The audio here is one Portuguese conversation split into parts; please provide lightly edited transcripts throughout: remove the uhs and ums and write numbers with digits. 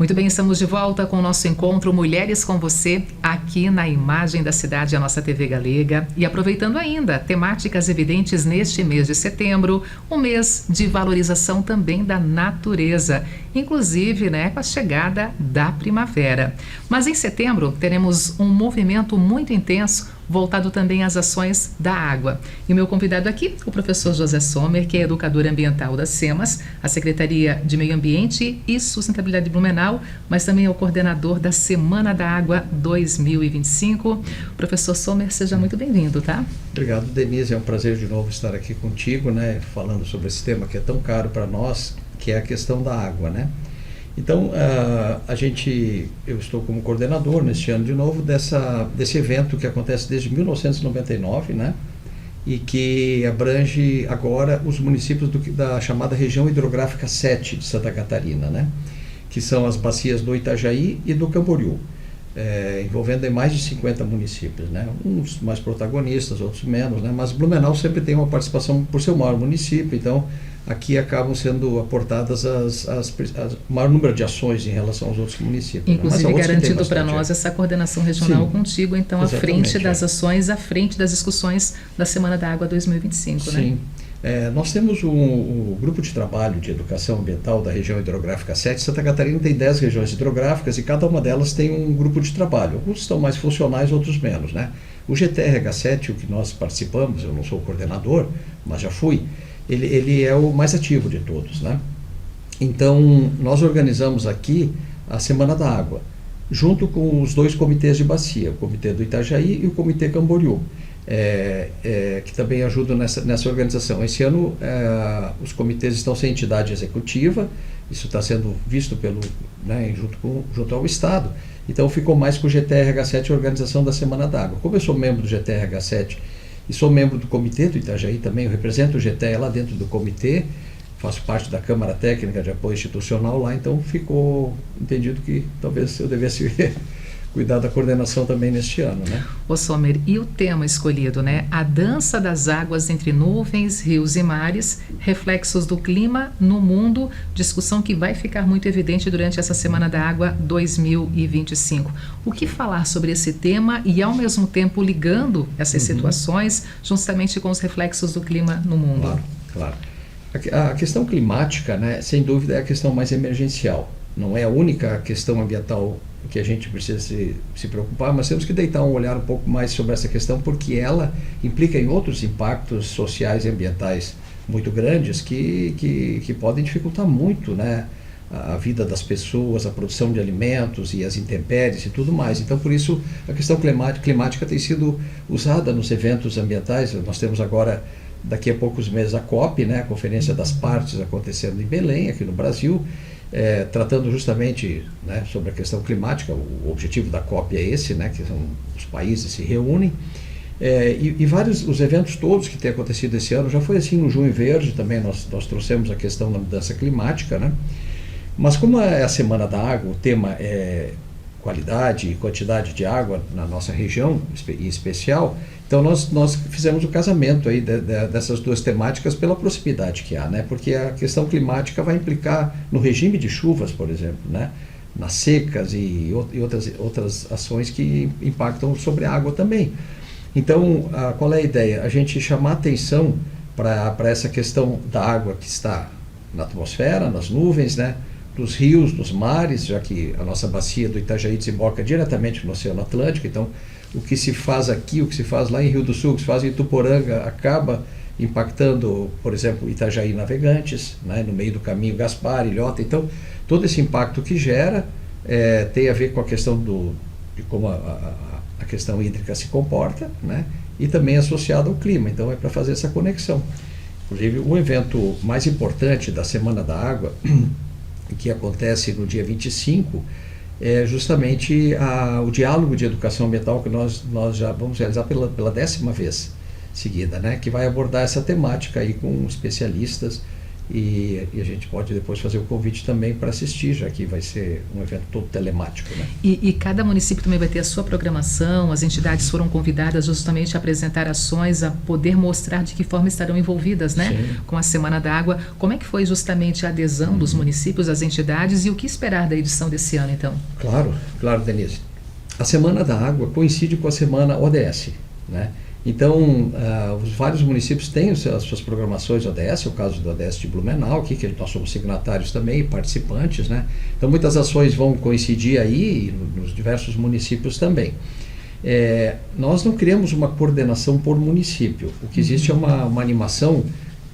Muito bem, estamos de volta com o nosso encontro Mulheres com Você, aqui na Imagem da Cidade, a nossa TV Galega. E aproveitando ainda temáticas evidentes neste mês de setembro, um mês de valorização também da natureza, inclusive, com a chegada da primavera. Mas em setembro teremos um movimento muito intenso voltado também às ações da água. E o meu convidado aqui, o professor José Sommer, que é educador ambiental da SEMAS, a Secretaria de Meio Ambiente e Sustentabilidade de Blumenau, mas também é o coordenador da Semana da Água 2025. Professor Sommer, seja muito bem-vindo, tá? Obrigado, Denise. É um prazer de novo estar aqui contigo, falando sobre esse tema que é tão caro para nós, que é a questão da água, Então, eu estou como coordenador neste ano de novo desse evento que acontece desde 1999, e que abrange agora os municípios da chamada região hidrográfica 7 de Santa Catarina, que são as bacias do Itajaí e do Camboriú, envolvendo mais de 50 municípios, uns mais protagonistas, outros menos, mas Blumenau sempre tem uma participação por ser o maior município, então aqui acabam sendo aportadas o maior número de ações em relação aos outros municípios. Inclusive garantindo para nós essa coordenação regional. Sim, contigo, então, à frente das ações, à frente das discussões da Semana da Água 2025, Sim. Nós temos um grupo de trabalho de educação ambiental da região hidrográfica 7. Santa Catarina tem 10 regiões hidrográficas e cada uma delas tem um grupo de trabalho. Alguns estão mais funcionais, outros menos, O GTRH7, o que nós participamos, eu não sou o coordenador, mas já fui, ele é o mais ativo de todos, Então, nós organizamos aqui a Semana da Água, junto com os dois comitês de bacia, o Comitê do Itajaí e o Comitê Camboriú, que também ajudam nessa organização. Esse ano, os comitês estão sem entidade executiva, isso está sendo visto junto ao Estado, então ficou mais com o GTRH7 a organização da Semana da Água. Como eu sou membro do GTRH7 e sou membro do comitê do Itajaí também, eu represento o GTE lá dentro do comitê, faço parte da Câmara Técnica de Apoio Institucional lá, então ficou entendido que talvez eu devesse cuidar da coordenação também neste ano, Ô Sommer, e o tema escolhido, A dança das águas entre nuvens, rios e mares, reflexos do clima no mundo, discussão que vai ficar muito evidente durante essa Semana da Água 2025. O que falar sobre esse tema e, ao mesmo tempo, ligando essas situações justamente com os reflexos do clima no mundo? Claro. A questão climática, sem dúvida, é a questão mais emergencial. Não é a única questão ambiental que a gente precisa se preocupar, mas temos que deitar um olhar um pouco mais sobre essa questão, porque ela implica em outros impactos sociais e ambientais muito grandes que podem dificultar muito, a vida das pessoas, a produção de alimentos e as intempéries e tudo mais. Então, por isso, a questão climática tem sido usada nos eventos ambientais. Nós temos agora, daqui a poucos meses, a COP, a Conferência das Partes, acontecendo em Belém, aqui no Brasil, tratando justamente sobre a questão climática. O objetivo da COP é esse, que são os países se reúnem, e vários, os eventos todos que têm acontecido esse ano, já foi assim no Junho Verde também, nós trouxemos a questão da mudança climática, mas como é a Semana da Água, o tema é qualidade e quantidade de água na nossa região em especial, então nós fizemos o casamento aí dessas duas temáticas pela proximidade que há, porque a questão climática vai implicar no regime de chuvas, por exemplo, nas secas e outras ações que impactam sobre a água também. Então, qual é a ideia? A gente chamar atenção para essa questão da água que está na atmosfera, nas nuvens, dos rios, dos mares, já que a nossa bacia do Itajaí desemboca diretamente no Oceano Atlântico, então o que se faz aqui, o que se faz lá em Rio do Sul, o que se faz em Ituporanga, acaba impactando, por exemplo, Itajaí Navegantes, no meio do caminho Gaspar, Ilhota. Então, todo esse impacto que gera tem a ver com a questão de como a questão hídrica se comporta, e também associado ao clima. Então, é para fazer essa conexão. Inclusive, o evento mais importante da Semana da Água, que acontece no dia 25, é justamente o diálogo de educação ambiental que nós já vamos realizar pela 10ª vez seguida, que vai abordar essa temática aí com especialistas e a gente pode depois fazer o convite também para assistir, já que vai ser um evento todo telemático, né? E cada município também vai ter a sua programação, as entidades foram convidadas justamente a apresentar ações, a poder mostrar de que forma estarão envolvidas, né? Sim. Com a Semana da Água. Como é que foi justamente a adesão dos municípios, das entidades, e o que esperar da edição desse ano, então? Claro, Denise. A Semana da Água coincide com a Semana ODS, né? Então, os vários municípios têm as suas programações ODS, é o caso do ODS de Blumenau, aqui, que nós somos signatários também e participantes, né? Então, muitas ações vão coincidir aí nos diversos municípios também. Nós não criamos uma coordenação por município. O que existe é uma animação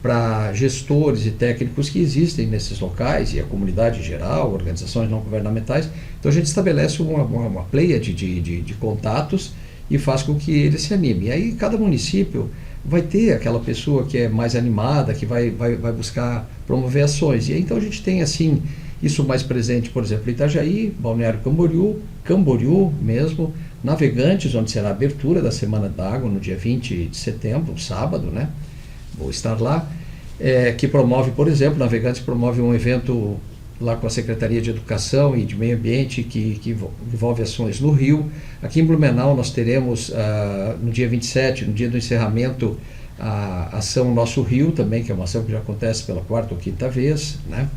para gestores e técnicos que existem nesses locais, e a comunidade em geral, organizações não governamentais. Então, a gente estabelece uma pleiade de contatos e faz com que ele se anime. E aí cada município vai ter aquela pessoa que é mais animada, que vai buscar promover ações. E aí, então a gente tem assim isso mais presente, por exemplo, Itajaí, Balneário Camboriú mesmo, Navegantes, onde será a abertura da Semana da Água no dia 20 de setembro, sábado, né? Vou estar lá, que promove, por exemplo, Navegantes promove um evento lá com a Secretaria de Educação e de Meio Ambiente, que envolve ações no Rio. Aqui em Blumenau nós teremos, no dia 27, no dia do encerramento, a ação Nosso Rio também, que é uma ação que já acontece pela 4ª ou 5ª vez, né?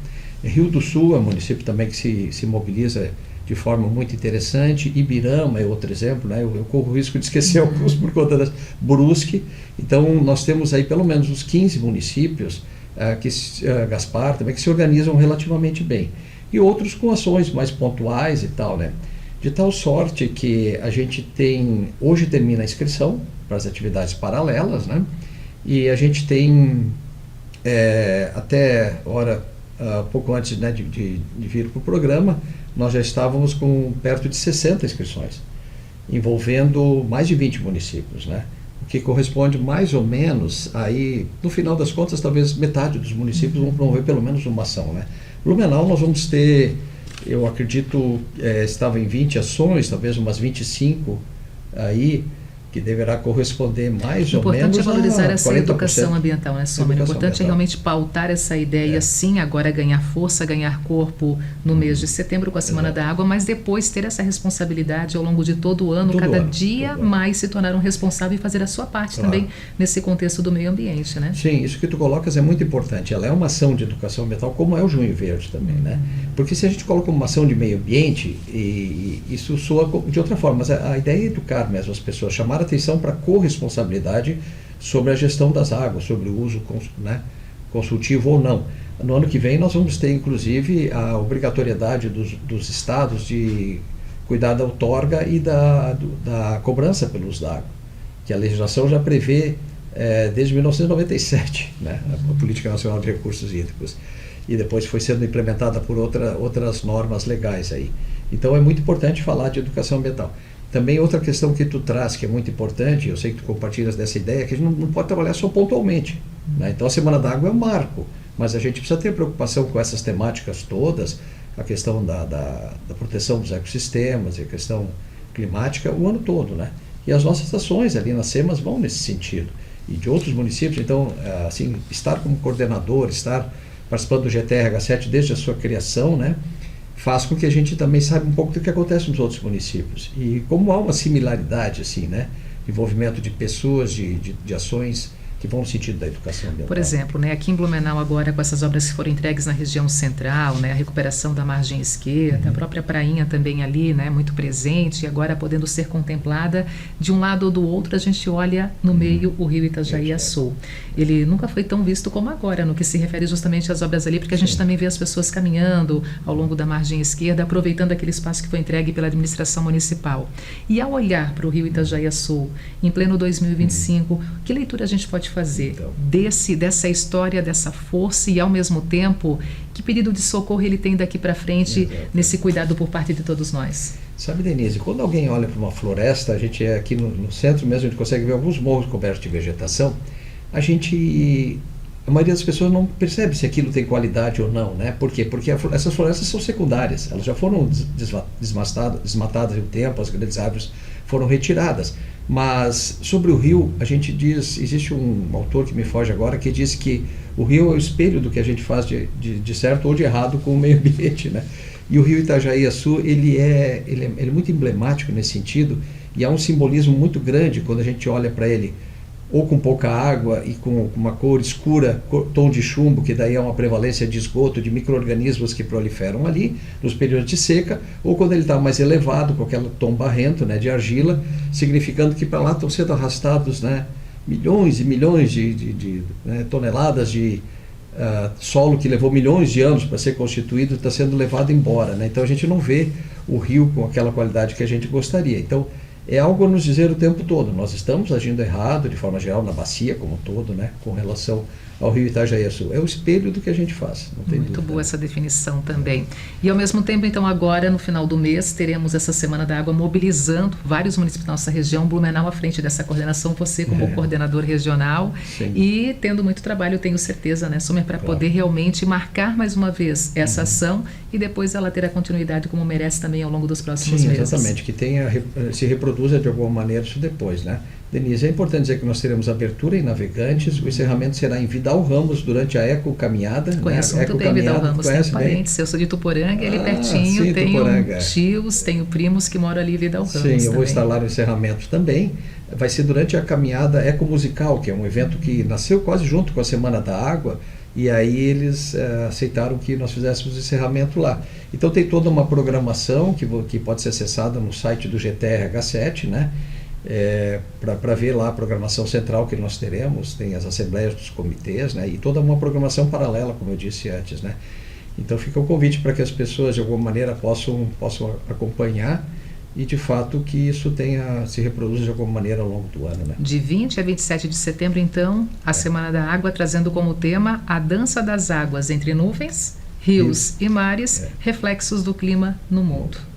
Rio do Sul é um município também que se mobiliza de forma muito interessante. Ibirama é outro exemplo, né? Eu corro o risco de esquecer alguns por conta das Brusque. Então nós temos aí pelo menos uns 15 municípios, Gaspar também, que se organizam relativamente bem, e outros com ações mais pontuais e tal, né? De tal sorte que a gente hoje termina a inscrição para as atividades paralelas, né? E a gente tem até pouco antes, né, de vir para o programa, nós já estávamos com perto de 60 inscrições, envolvendo mais de 20 municípios, né? Que corresponde mais ou menos, aí, no final das contas, talvez metade dos municípios vão promover pelo menos uma ação, né? Blumenau nós vamos ter, eu acredito, estava em 20 ações, talvez umas 25 aí, que deverá corresponder mais ou menos a 40%. O importante é valorizar essa educação ambiental, né, Sommer? O importante é realmente pautar essa ideia, sim, agora ganhar força, ganhar corpo no mês de setembro com a Semana da Água, mas depois ter essa responsabilidade ao longo de todo o ano, cada dia mais se tornar um responsável e fazer a sua parte também nesse contexto do meio ambiente, né? Sim, isso que tu colocas é muito importante. Ela é uma ação de educação ambiental, como é o Junho Verde também, né? Porque se a gente coloca uma ação de meio ambiente, e isso soa de outra forma, mas a ideia é educar mesmo as pessoas, chamar atenção para a corresponsabilidade sobre a gestão das águas, sobre o uso, né, consultivo ou não. No ano que vem nós vamos ter, inclusive, a obrigatoriedade dos estados de cuidar da outorga e da cobrança pelo uso da água, que a legislação já prevê desde 1997, né, a Política Nacional de Recursos Hídricos, e depois foi sendo implementada por outras normas legais aí. Então é muito importante falar de educação ambiental. Também outra questão que tu traz, que é muito importante, eu sei que tu compartilhas dessa ideia, que a gente não pode trabalhar só pontualmente, né? Então a Semana da Água é um marco, mas a gente precisa ter preocupação com essas temáticas todas, a questão da proteção dos ecossistemas e a questão climática o ano todo, né? E as nossas ações ali nas SEMAS vão nesse sentido, e de outros municípios. Então, assim, estar como coordenador, estar participando do GTRH7 desde a sua criação, né, faz com que a gente também saiba um pouco do que acontece nos outros municípios. E como há uma similaridade, assim, né, envolvimento de pessoas, de ações que vão no sentido da educação ambiental. Por exemplo, né, aqui em Blumenau agora, com essas obras que foram entregues na região central, né, a recuperação da margem esquerda, a própria prainha também ali, né, muito presente, e agora podendo ser contemplada, de um lado ou do outro a gente olha no meio o rio Itajaí-Açu. Ele nunca foi tão visto como agora, no que se refere justamente às obras ali, porque a gente também vê as pessoas caminhando ao longo da margem esquerda, aproveitando aquele espaço que foi entregue pela administração municipal. E ao olhar para o rio Itajaí-Açu, em pleno 2025, que leitura a gente pode fazer dessa história, dessa força, e ao mesmo tempo, que pedido de socorro ele tem daqui para frente nesse cuidado por parte de todos nós? Sabe, Denise, quando alguém olha para uma floresta, a gente aqui no centro mesmo, a gente consegue ver alguns morros cobertos de vegetação, a maioria das pessoas não percebe se aquilo tem qualidade ou não, né? Por quê? Porque essas florestas são secundárias, elas já foram desmatadas em um tempo, as grandes árvores foram retiradas. Mas sobre o rio, a gente diz, existe um autor que me foge agora, que diz que O rio é o espelho do que a gente faz de certo ou de errado com o meio ambiente, né? E o rio Itajaí-Açu, ele é muito emblemático nesse sentido, e há um simbolismo muito grande quando a gente olha para ele, ou com pouca água e com uma cor escura, tom de chumbo, que daí é uma prevalência de esgoto, de micro-organismos que proliferam ali, nos períodos de seca, ou quando ele está mais elevado, com aquele tom barrento, né, de argila, significando que para lá estão sendo arrastados, né, milhões e milhões de toneladas de solo que levou milhões de anos para ser constituído, está sendo levado embora, né? Então a gente não vê o rio com aquela qualidade que a gente gostaria. Então é algo a nos dizer o tempo todo, nós estamos agindo errado, de forma geral, na bacia como um todo, né, com relação ao rio Itajaí-Açu. É o espelho do que a gente faz, não tem Muito dúvida. boa essa definição também. E ao mesmo tempo, então, agora, no final do mês, teremos essa Semana da Água mobilizando vários municípios da nossa região, Blumenau à frente dessa coordenação, você como coordenador regional. Sim. E tendo muito trabalho, tenho certeza, né, Sommer, para poder realmente marcar mais uma vez essa ação e depois ela ter a continuidade como merece também ao longo dos próximos meses. Exatamente, que se reproduza de alguma maneira isso depois, né? Denise, é importante dizer que nós teremos abertura em Navegantes, o encerramento será em Vidal Ramos durante a Eco-Caminhada. Conheço muito bem Vidal Ramos, tenho parentes, eu sou de Tuporanga, ele pertinho, sim, tenho Tuporanga. Tios, tenho primos que moram ali em Vidal Ramos. Sim, eu vou também. estar lá no encerramento também. Vai ser durante a caminhada Ecomusical, que é um evento que nasceu quase junto com a Semana da Água, e aí eles aceitaram que nós fizéssemos o encerramento lá. Então tem toda uma programação que pode ser acessada no site do GTRH7, né? Para ver lá a programação central que nós teremos, tem as assembleias dos comitês, né? E toda uma programação paralela, como eu disse antes, né? Então fica o convite para que as pessoas de alguma maneira possam acompanhar e de fato que isso se reproduza de alguma maneira ao longo do ano, né? De 20 a 27 de setembro, então, a Semana da Água, trazendo como tema a dança das águas entre nuvens, rios e mares, reflexos do clima no mundo.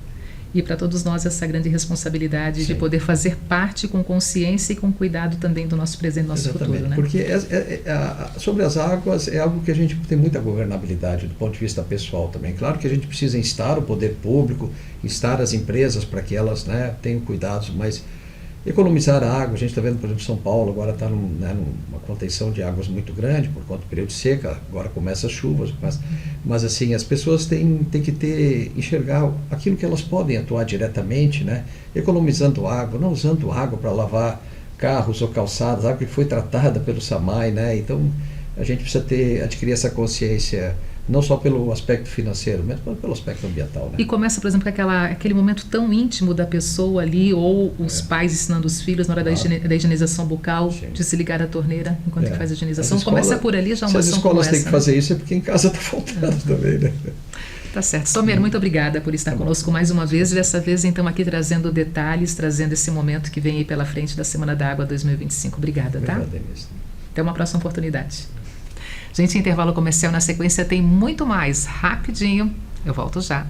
E para todos nós essa grande responsabilidade de poder fazer parte com consciência e com cuidado também do nosso presente e do nosso futuro, né? Porque sobre as águas é algo que a gente tem muita governabilidade do ponto de vista pessoal também. Claro que a gente precisa instar o poder público, instar as empresas para que elas, né, tenham cuidados, mas economizar a água, a gente está vendo, por exemplo, São Paulo agora está numa contenção de águas muito grande por conta do período de seca, agora começa as chuvas, mas assim, as pessoas têm que enxergar aquilo que elas podem atuar diretamente, né? Economizando água, não usando água para lavar carros ou calçadas, água que foi tratada pelo SAMAI, né? Então a gente precisa adquirir essa consciência, não só pelo aspecto financeiro, mas pelo aspecto ambiental, né? E começa, por exemplo, com aquele momento tão íntimo da pessoa ali, ou os pais ensinando os filhos na hora da higienização bucal, de se ligar à torneira enquanto faz a higienização. Começa por ali já uma ação como essa. Se as escolas têm que fazer isso é porque em casa está faltando também, né? Tá certo. Sommer, muito obrigada por estar conosco mais uma vez, e dessa vez então aqui trazendo detalhes, trazendo esse momento que vem aí pela frente da Semana da Água 2025. Obrigada, tá? Obrigado, Denise. Até uma próxima oportunidade. Gente, intervalo comercial, na sequência tem muito mais. Rapidinho, eu volto já.